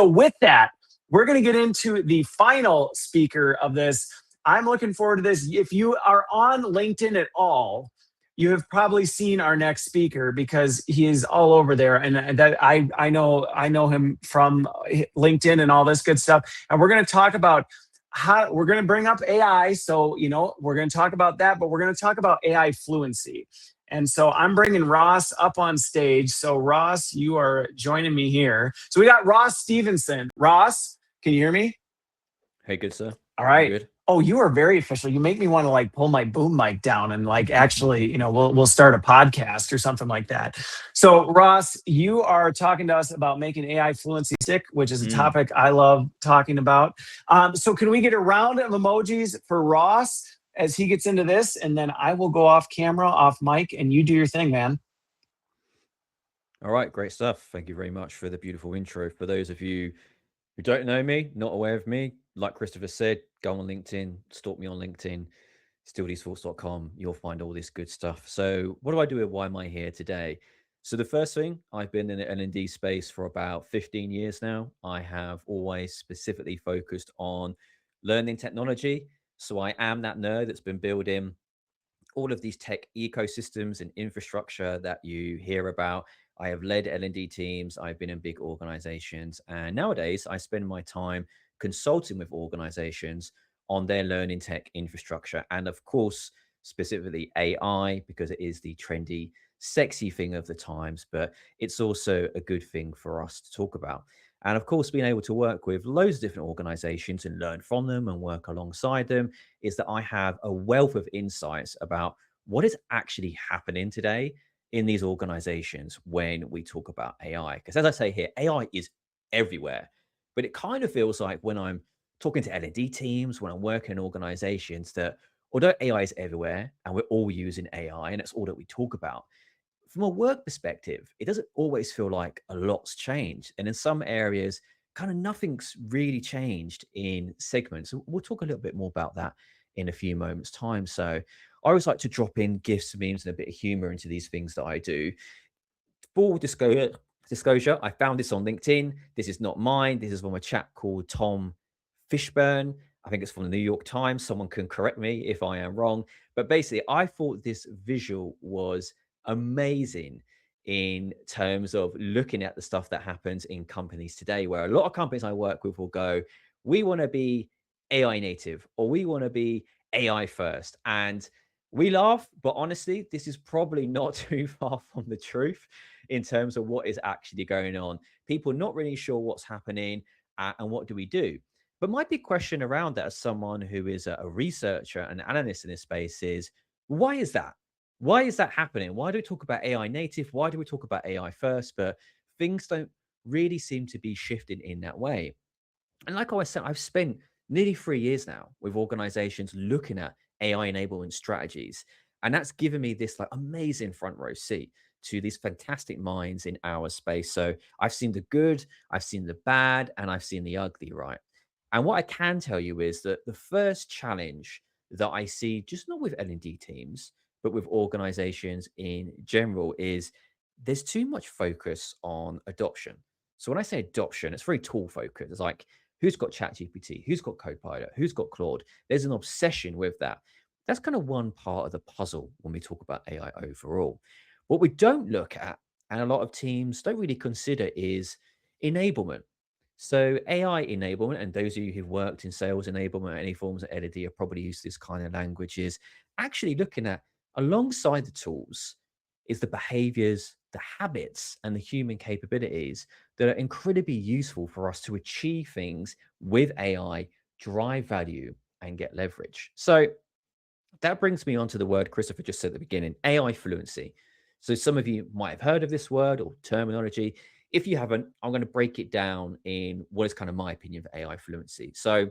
So with that, we're going to get into the final speaker of this. I'm looking forward to this. If you are on LinkedIn at all, you have probably seen our next speaker because he is all over there, and that I know him from LinkedIn and all this good stuff. And we're going to talk about how we're going to bring up AI. So we're going to talk about that, but we're going to talk about AI fluency. And so I'm bringing Ross up on stage. So Ross, you are joining me here. So we got Ross Stevenson. Ross, can you hear me? Hey, good sir. All right. Good. Oh, you are very official. You make me want to pull my boom mic down and actually, we'll start a podcast or something like that. So Ross, you are talking to us about making AI fluency stick, which is a topic I love talking about. So can we get a round of emojis for Ross as he gets into this, and then I will go off camera, off mic, and you do your thing, man. All right, great stuff. Thank you very much for the beautiful intro. For those of you who don't know me, not aware of me, like Christopher said, go on LinkedIn, stalk me on LinkedIn, stealthesethoughts.com. You'll find all this good stuff. So what do I do and why am I here today? So the first thing, I've been in the L&D space for about 15 years now. I have always specifically focused on learning technology. So I am that nerd that's been building all of these tech ecosystems and infrastructure that you hear about. I have led L&D teams. I've been in big organizations. And nowadays, I spend my time consulting with organizations on their learning tech infrastructure. And of course, specifically AI, because it is the trendy, sexy thing of the times, but it's also a good thing for us to talk about. And of course, being able to work with loads of different organizations and learn from them and work alongside them is that I have a wealth of insights about what is actually happening today in these organizations when we talk about AI. Because as I say here, AI is everywhere, but it kind of feels like when I'm talking to L&D teams, when I'm working in organizations, that although AI is everywhere and we're all using AI and that's all that we talk about, from a work perspective, it doesn't always feel like a lot's changed. And in some areas, kind of nothing's really changed in segments. So we'll talk a little bit more about that in a few moments' time. So I always like to drop in gifts, memes, and a bit of humor into these things that I do. Full disclosure, I found this on LinkedIn. This is not mine. This is from a chap called Tom Fishburne. I think it's from the New York Times. Someone can correct me if I am wrong. But basically, I thought this visual was amazing in terms of looking at the stuff that happens in companies today, where a lot of companies I work with will go, we want to be AI native, or we want to be AI first. And we laugh, but honestly, this is probably not too far from the truth in terms of what is actually going on. People not really sure what's happening and what do we do. But my big question around that as someone who is a researcher and analyst in this space is, why is that? Why is that happening? Why do we talk about AI native? Why do we talk about AI first? But things don't really seem to be shifting in that way. And like I said, I've spent nearly 3 years now with organizations looking at AI enablement strategies. And that's given me this amazing front row seat to these fantastic minds in our space. So I've seen the good, I've seen the bad, and I've seen the ugly, right? And what I can tell you is that the first challenge that I see, just not with L&D teams, but with organizations in general, is there's too much focus on adoption. So when I say adoption, it's very tool focused. It's like, who's got ChatGPT? Who's got Copilot? Who's got Claude? There's an obsession with that. That's kind of one part of the puzzle when we talk about AI overall. What we don't look at, and a lot of teams don't really consider, is enablement. So AI enablement, and those of you who've worked in sales enablement, any forms of L&D have probably used this kind of language, is actually looking at, alongside the tools, is the behaviors, the habits, and the human capabilities that are incredibly useful for us to achieve things with AI, drive value, and get leverage. So that brings me on to the word Christopher just said at the beginning, AI fluency. So some of you might have heard of this word or terminology. If you haven't, I'm going to break it down in what is kind of my opinion of AI fluency. So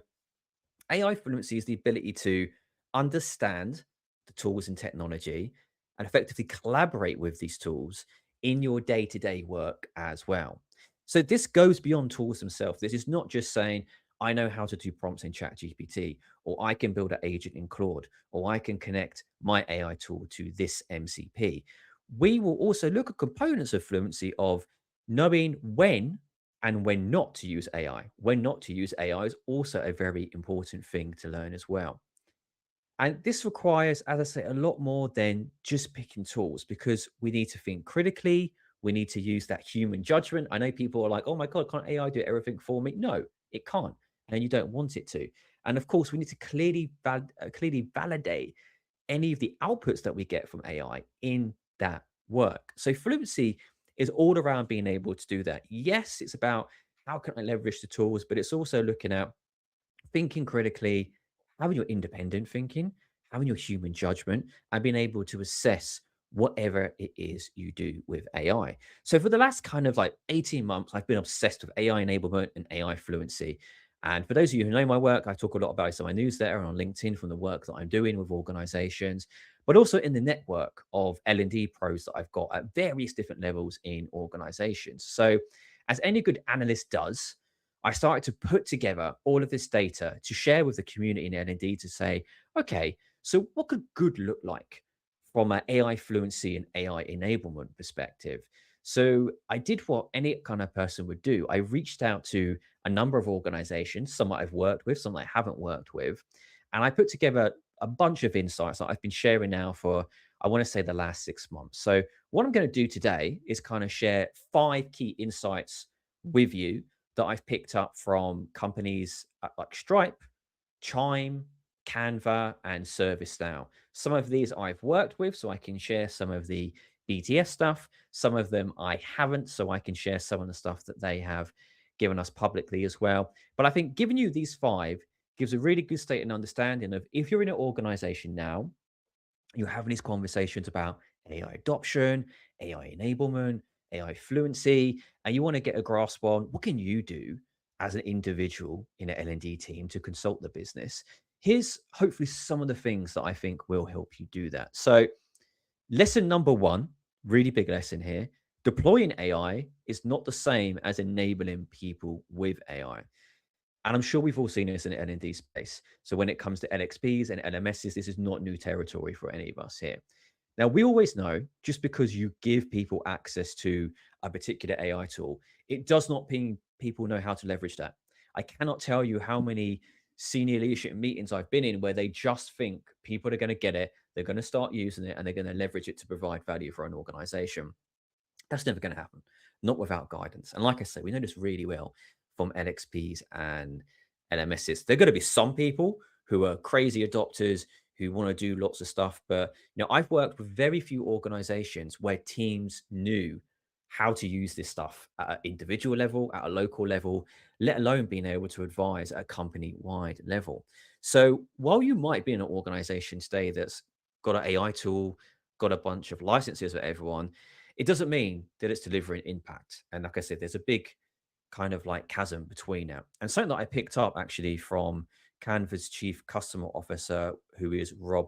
AI fluency is the ability to understand the tools and technology and effectively collaborate with these tools in your day-to-day work as well. So this goes beyond tools themselves. This is not just saying, I know how to do prompts in ChatGPT, or I can build an agent in Claude, or I can connect my AI tool to this MCP. We will also look at components of fluency of knowing when and when not to use AI. When not to use AI is also a very important thing to learn as well. And this requires, as I say, a lot more than just picking tools because we need to think critically. We need to use that human judgment. I know people are like, oh my God, can't AI do everything for me? No, it can't. And you don't want it to. And of course, we need to clearly validate any of the outputs that we get from AI in that work. So fluency is all around being able to do that. Yes, it's about how can I leverage the tools, but it's also looking at thinking critically, having your independent thinking, having your human judgment, and being able to assess whatever it is you do with AI. So for the last kind of like 18 months, I've been obsessed with AI enablement and AI fluency. And for those of you who know my work, I talk a lot about it in my newsletter and on LinkedIn from the work that I'm doing with organizations, but also in the network of L&D pros that I've got at various different levels in organizations. So as any good analyst does, I started to put together all of this data to share with the community in L&D to say, okay, so what could good look like from an AI fluency and AI enablement perspective? So I did what any kind of person would do. I reached out to a number of organizations, some that I've worked with, some that I haven't worked with, and I put together a bunch of insights that I've been sharing now for, I want to say, the last 6 months. So what I'm going to do today is kind of share 5 key insights with you that I've picked up from companies like Stripe, Chime, Canva, and ServiceNow. Some of these I've worked with, so I can share some of the BTS stuff. Some of them I haven't, so I can share some of the stuff that they have given us publicly as well. But I think giving you these 5 gives a really good state and understanding of if you're in an organization now, you're having these conversations about AI adoption, AI enablement, AI fluency, and you want to get a grasp on what can you do as an individual in an L&D team to consult the business. Here's hopefully some of the things that I think will help you do that. So, lesson number 1, really big lesson here. Deploying AI is not the same as enabling people with AI. And I'm sure we've all seen this in the L&D space. So when it comes to LXPs and LMSs, this is not new territory for any of us here. Now, we always know just because you give people access to a particular AI tool, it does not mean people know how to leverage that. I cannot tell you how many senior leadership meetings I've been in where they just think people are going to get it, they're going to start using it, and they're going to leverage it to provide value for an organization. That's never going to happen, not without guidance. And like I said, we know this really well from LXPs and LMSs. There are going to be some people who are crazy adopters who want to do lots of stuff. But I've worked with very few organizations where teams knew how to use this stuff at an individual level, at a local level, let alone being able to advise at a company-wide level. So while you might be in an organization today that's got an AI tool, got a bunch of licenses for everyone, it doesn't mean that it's delivering impact. And like I said, there's a big kind of like chasm between that. And something that I picked up actually from Canva's chief customer officer, who is Rob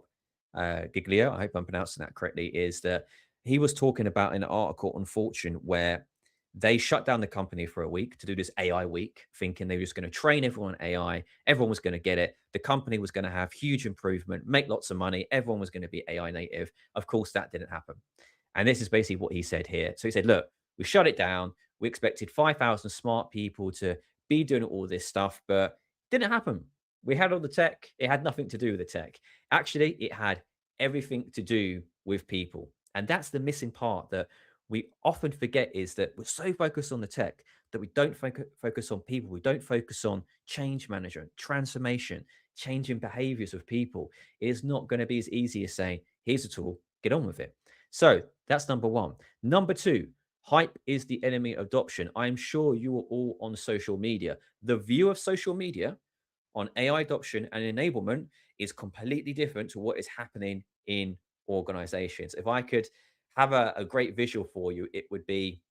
Giglia, I hope I'm pronouncing that correctly, is that he was talking about an article on Fortune where they shut down the company for a week to do this AI week, thinking they were just going to train everyone on AI. Everyone was going to get it. The company was going to have huge improvement, make lots of money. Everyone was going to be AI native. Of course, that didn't happen. And this is basically what he said here. So he said, look, we shut it down. We expected 5,000 smart people to be doing all this stuff, but it didn't happen. We had all the tech. It had nothing to do with the tech. Actually, it had everything to do with people. And that's the missing part that we often forget, is that we're so focused on the tech that we don't focus on people. We don't focus on change management, transformation, changing behaviors of people. It is not going to be as easy as saying, here's a tool, get on with it. So that's number 1. Number 2, hype is the enemy of adoption. I'm sure you are all on social media. The view of social media on AI adoption and enablement is completely different to what is happening in organizations. If I could have a great visual for you, it would be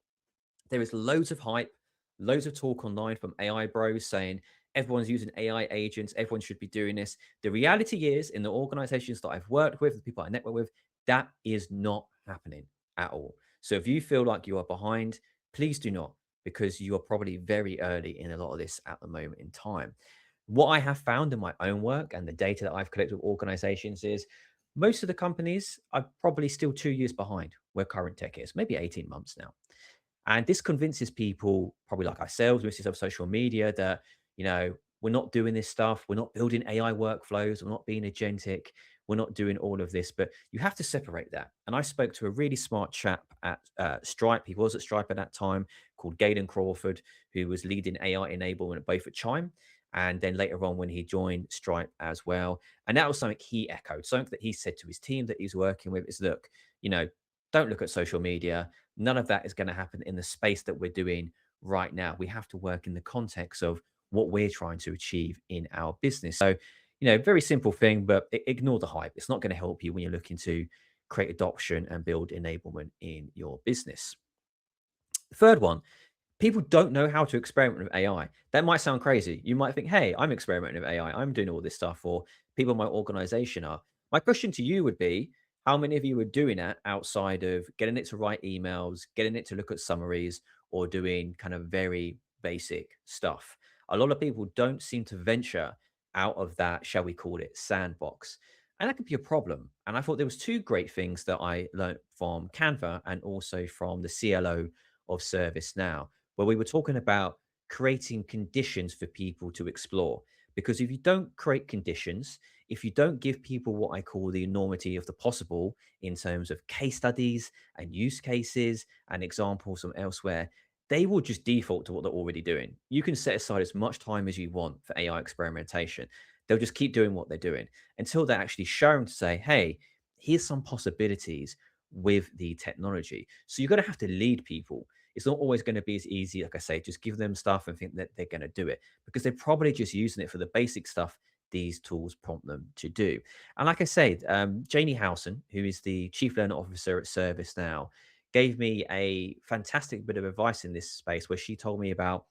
there is loads of hype, loads of talk online from AI bros saying everyone's using AI agents, everyone should be doing this. The reality is, in the organizations that I've worked with, the people I network with, that is not happening at all. So if you feel like you are behind, please do not, because you are probably very early in a lot of this at the moment in time. What I have found in my own work and the data that I've collected with organizations is most of the companies are probably still 2 years behind where current tech is, maybe 18 months now. And this convinces people, probably like ourselves, misses of social media, that, we're not doing this stuff. We're not building AI workflows. We're not being agentic. We're not doing all of this. But you have to separate that. And I spoke to a really smart chap at Stripe. He was at Stripe at that time, called Gaydon Crawford, who was leading AI enablement both at Chime and then later on when he joined Stripe as well. And that was something he echoed, something that he said to his team that he's working with is, look, don't look at social media. None of that is going to happen in the space that we're doing right now. We have to work in the context of what we're trying to achieve in our business. So, very simple thing, but ignore the hype. It's not going to help you when you're looking to create adoption and build enablement in your business. Third one, people don't know how to experiment with AI. That might sound crazy. You might think, hey, I'm experimenting with AI. I'm doing all this stuff, or people in my organization are. My question to you would be, how many of you are doing that outside of getting it to write emails, getting it to look at summaries, or doing kind of very basic stuff? A lot of people don't seem to venture out of that, shall we call it, sandbox. And that could be a problem. And I thought there was two great things that I learned from Canva and also from the CLO of ServiceNow, where we were talking about creating conditions for people to explore. Because if you don't create conditions, if you don't give people what I call the enormity of the possible in terms of case studies and use cases and examples from elsewhere, they will just default to what they're already doing. You can set aside as much time as you want for AI experimentation. They'll just keep doing what they're doing until they're actually shown to say, hey, here's some possibilities with the technology. So you're going to have to lead people. It's not always going to be as easy, like I say, just give them stuff and think that they're going to do it, because they're probably just using it for the basic stuff these tools prompt them to do. And like I said, Janie Howson, who is the Chief Learning Officer at ServiceNow, gave me a fantastic bit of advice in this space where she told me about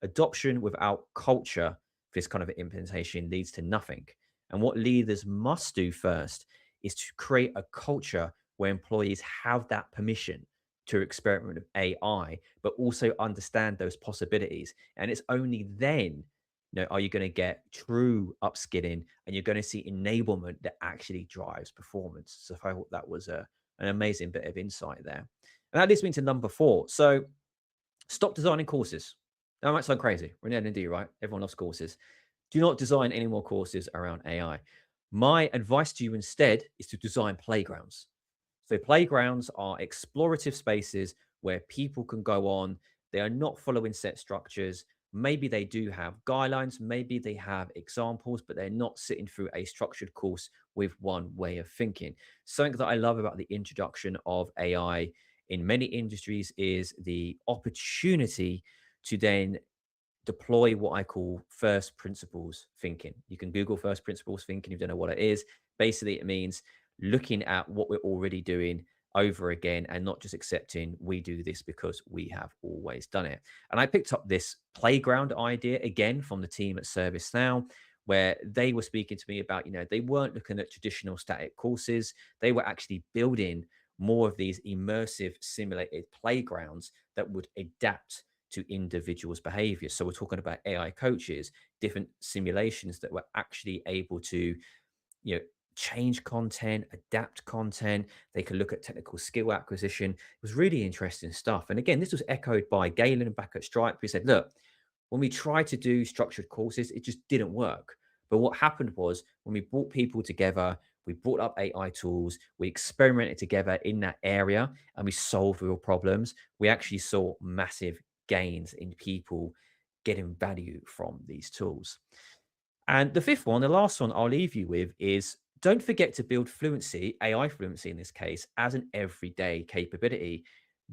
adoption without culture. This kind of implementation leads to nothing. And what leaders must do first is to create a culture where employees have that permission to experiment with AI, but also understand those possibilities. And it's only then, are you going to get true upskilling and you're going to see enablement that actually drives performance. So I thought that was an amazing bit of insight there. And that leads me to number 4. So stop designing courses. That might sound crazy. We're in L&D, right? Everyone loves courses. Do not design any more courses around AI. My advice to you instead is to design playgrounds. So playgrounds are explorative spaces where people can go on. They are not following set structures. Maybe they do have guidelines, maybe they have examples, but they're not sitting through a structured course with one way of thinking. Something that I love about the introduction of AI in many industries is the opportunity to then deploy what I call first principles thinking. You can Google first principles thinking if you don't know what it is. Basically, it means looking at what we're already doing over again and not just accepting we do this because we have always done it. And I picked up this playground idea again from the team at ServiceNow, where they were speaking to me about, they weren't looking at traditional static courses. They were actually building more of these immersive simulated playgrounds that would adapt to individuals' behaviors. So we're talking about AI coaches, different simulations that were actually able to, change content, adapt content. They could look at technical skill acquisition. It was really interesting stuff. And again, this was echoed by Galen back at Stripe, who said, look, when we tried to do structured courses, it just didn't work. But what happened was when we brought people together, we brought up AI tools, we experimented together in that area, and we solved real problems. We actually saw massive gains in people getting value from these tools. And the fifth one, the last one I'll leave you with is, don't forget to build fluency, AI fluency in this case, as an everyday capability.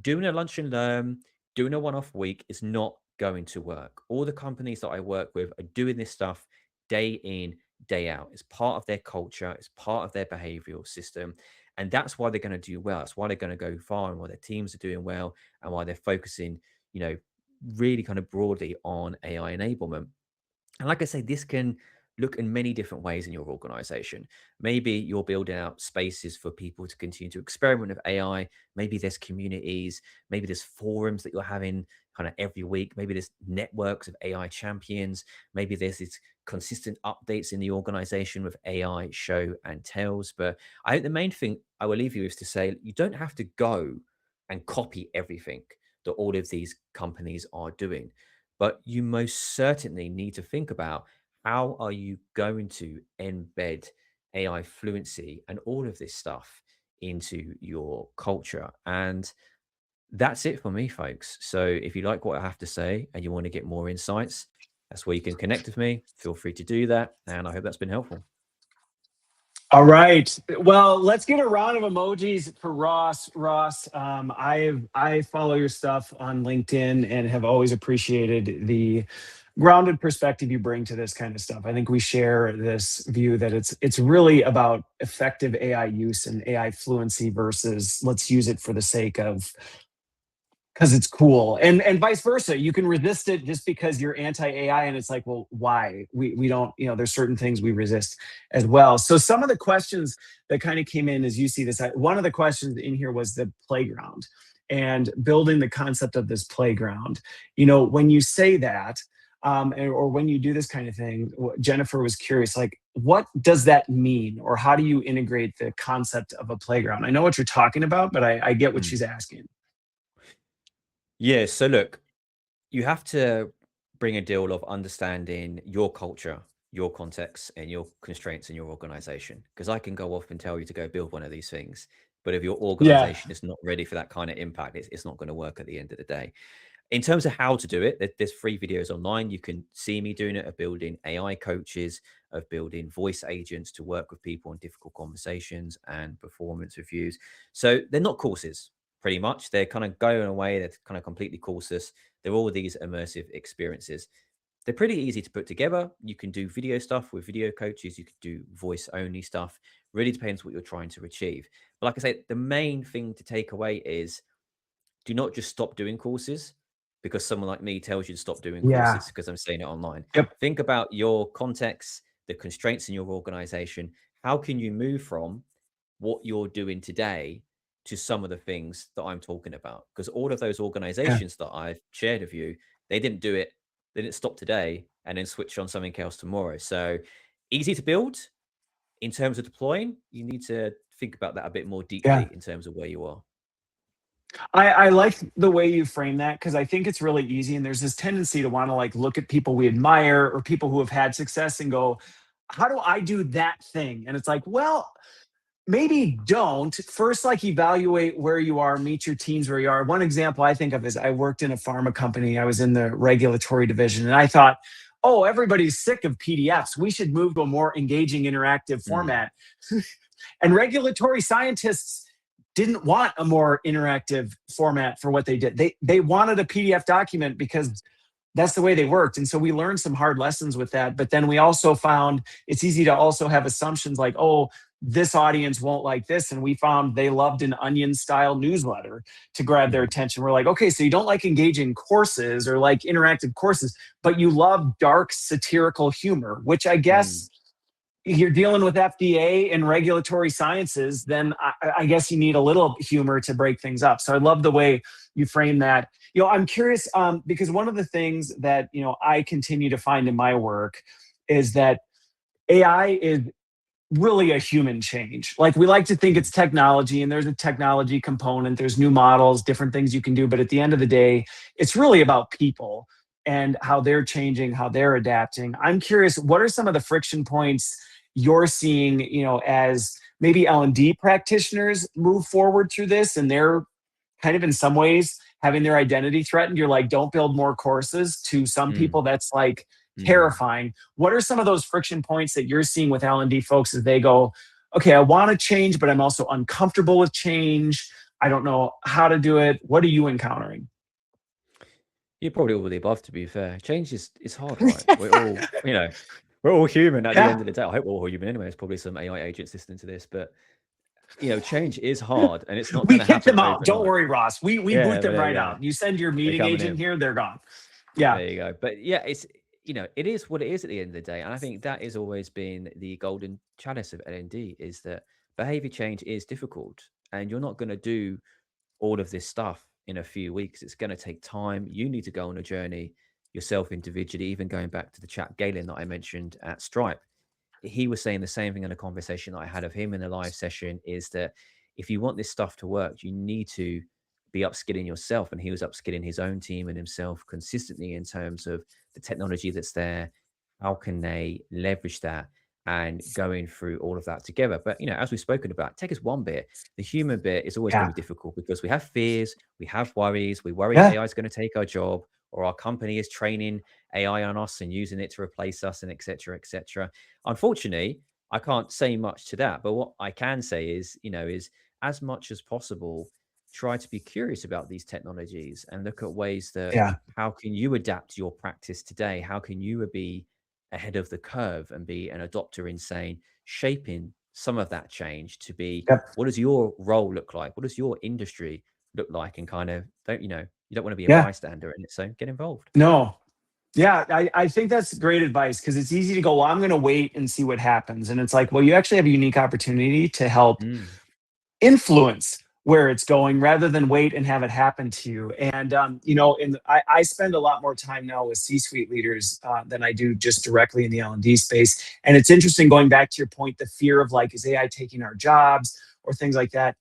Doing a lunch and learn, doing a one-off week is not going to work. All the companies that I work with are doing this stuff day in, day out. It's part of their culture, it's part of their behavioral system. And that's why they're going to do well. That's why they're going to go far and why their teams are doing well and why they're focusing, really kind of broadly on AI enablement. And like I say, this can look in many different ways in your organization. Maybe you're building out spaces for people to continue to experiment with AI. Maybe there's communities, maybe there's forums that you're having kind of every week. Maybe there's networks of AI champions. Maybe there's these consistent updates in the organization with AI show and tells. But I think the main thing I will leave you is to say, you don't have to go and copy everything. that all of these companies are doing. But you most certainly need to think about, how are you going to embed AI fluency and all of this stuff into your culture? And that's it for me, folks. So if you like what I have to say and you want to get more insights, that's where you can connect with me. Feel free to do that. And I hope that's been helpful. All right. Well, let's get a round of emojis for Ross. Ross, I follow your stuff on LinkedIn and have always appreciated the grounded perspective you bring to this kind of stuff. I think we share this view that it's really about effective AI use and AI fluency versus let's use it for the sake of because it's cool, and vice versa. You can resist it just because you're anti AI, and it's like, well, why? We don't, there's certain things we resist as well. So some of the questions that kind of came in as you see this, one of the questions in here was the playground and building the concept of this playground. When you say that, or when you do this kind of thing, Jennifer was curious, like, what does that mean, or how do you integrate the concept of a playground? I know what you're talking about, but I get what Mm. she's asking. Yeah. So look, you have to bring a deal of understanding your culture, your context, and your constraints in your organization. Because I can go off and tell you to go build one of these things, but if your Yeah. organization is not ready for that kind of impact, it's not going to work at the end of the day. In terms of how to do it, there's free videos online. You can see me doing it, of building AI coaches, of building voice agents to work with people in difficult conversations and performance reviews. So they're not courses, pretty much. They're kind of going away. They're kind of completely courseless. They're all these immersive experiences. They're pretty easy to put together. You can do video stuff with video coaches. You could do voice only stuff. Really depends what you're trying to achieve. But like I say, the main thing to take away is, do not just stop doing courses because someone like me tells you to stop doing Yeah. courses because I'm saying it online. Yep. Think about your context, the constraints in your organization. How can you move from what you're doing today to some of the things that I'm talking about? Because all of those Yeah. organizations that I've shared with you, they didn't do it, they didn't stop today and then switch on something else tomorrow. So easy to build. In terms of deploying, you need to think about that a bit more Yeah. deeply in terms of where you are. I like the way you frame that because I think it's really easy. And there's this tendency to want to like look at people we admire or people who have had success and go, how do I do that thing? And it's like, well, maybe don't. First, like evaluate where you are, meet your teams where you are. One example I think of is I worked in a pharma company. I was in the regulatory division, and I thought, oh, everybody's sick of PDFs. We should move to a more engaging, interactive Mm, format. And regulatory scientists didn't want a more interactive format for what they did. They wanted a PDF document because that's the way they worked. And so we learned some hard lessons with that. But then we also found it's easy to also have assumptions like, oh, this audience won't like this. And we found they loved an onion style newsletter to grab their mhm, attention. We're like, okay, so you don't like engaging courses or like interactive courses, but you love dark satirical humor, which I mm. guess you're dealing with FDA and regulatory sciences, then I guess you need a little humor to break things up. So I love the way you frame that. I'm curious because one of the things that I continue to find in my work is that AI is really a human change. Like we like to think Mm, it's technology and there's a technology component, there's new models, different things you can do. But at the end of the day, it's really about people and how they're changing, how they're adapting. I'm curious, what are some of the friction points you're seeing, as maybe L&D practitioners move forward through this and they're kind of in some ways having their identity threatened? You're like, don't build more courses. To some mm, people, that's like mm. terrifying. What are some of those friction points that you're seeing with L&D folks as they go, okay, I want to change, but I'm also uncomfortable with change. I don't know how to do it. What are you encountering? You're probably all of the above, to be fair. Change is hard, right? We're all, we're all human at the Yeah, end of the day. I hope we're all human anyway. There's probably some AI agents listening to this, but change is hard and it's not we going to kick happen them out. Don't overnight. worry, Ross. We boot Yeah, them there you right go. out. You send your They're meeting coming agent in. here, they're gone. Yeah, There you go. But yeah, it is what it is at the end of the day. And I think that has always been the golden chalice of LND, is that behavior change is difficult and you're not going to do all of this stuff in a few weeks. It's going to take time. You need to go on a journey yourself individually, even going back to the chat Galen that I mentioned at Stripe. He was saying the same thing in a conversation that I had of him in a live session, is that if you want this stuff to work, you need to be upskilling yourself. And he was upskilling his own team and himself consistently in terms of the technology that's there. How can they leverage that, and going through all of that together? But, as we've spoken about, take us one bit. The human bit is always going Yeah. to be difficult because we have fears, we have worries. We worry Yeah. AI is going to take our job, or our company is training AI on us and using it to replace us, and et cetera, et cetera. Unfortunately, I can't say much to that. But what I can say is, is as much as possible, try to be curious about these technologies and look at ways that, Yeah. how can you adapt your practice today? How can you be ahead of the curve and be an adopter in saying, shaping some of that change to be, Yep. what does your role look like? What does your industry look like? And kind of, you don't want to be a Yeah. bystander in it. So get involved. No. Yeah, I think that's great advice, because it's easy to go, well, I'm going to wait and see what happens. And it's like, well, you actually have a unique opportunity to help Mm, influence where it's going rather than wait and have it happen to you. And, I spend a lot more time now with C-suite leaders than I do just directly in the L&D space. And it's interesting, going back to your point, the fear of like, is AI taking our jobs or things like that?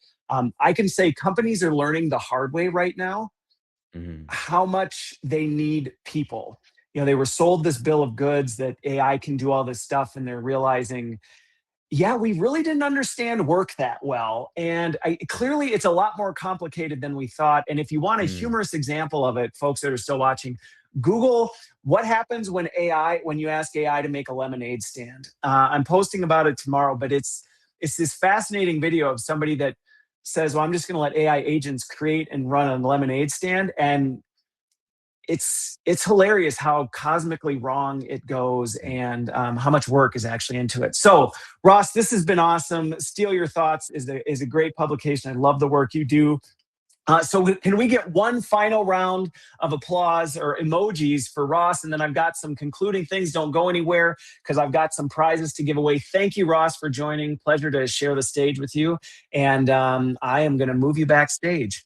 I can say companies are learning the hard way right now mm, how much they need people. They were sold this bill of goods that AI can do all this stuff, and they're realizing, yeah, we really didn't understand work that well. And clearly, it's a lot more complicated than we thought. And if you want a mm, humorous example of it, folks that are still watching, Google what happens when you ask AI to make a lemonade stand. I'm posting about it tomorrow, but it's this fascinating video of somebody that says, "Well, I'm just going to let AI agents create and run a lemonade stand," and it's hilarious how cosmically wrong it goes, mm. and how much work is actually into it. So, Ross, this has been awesome. Steal Your Thoughts is a great publication. I love the work you do. So, can we get one final round of applause or emojis for Ross? And then I've got some concluding things. Don't go anywhere, because I've got some prizes to give away. Thank you, Ross, for joining. Pleasure to share the stage with you. And I am going to move you backstage.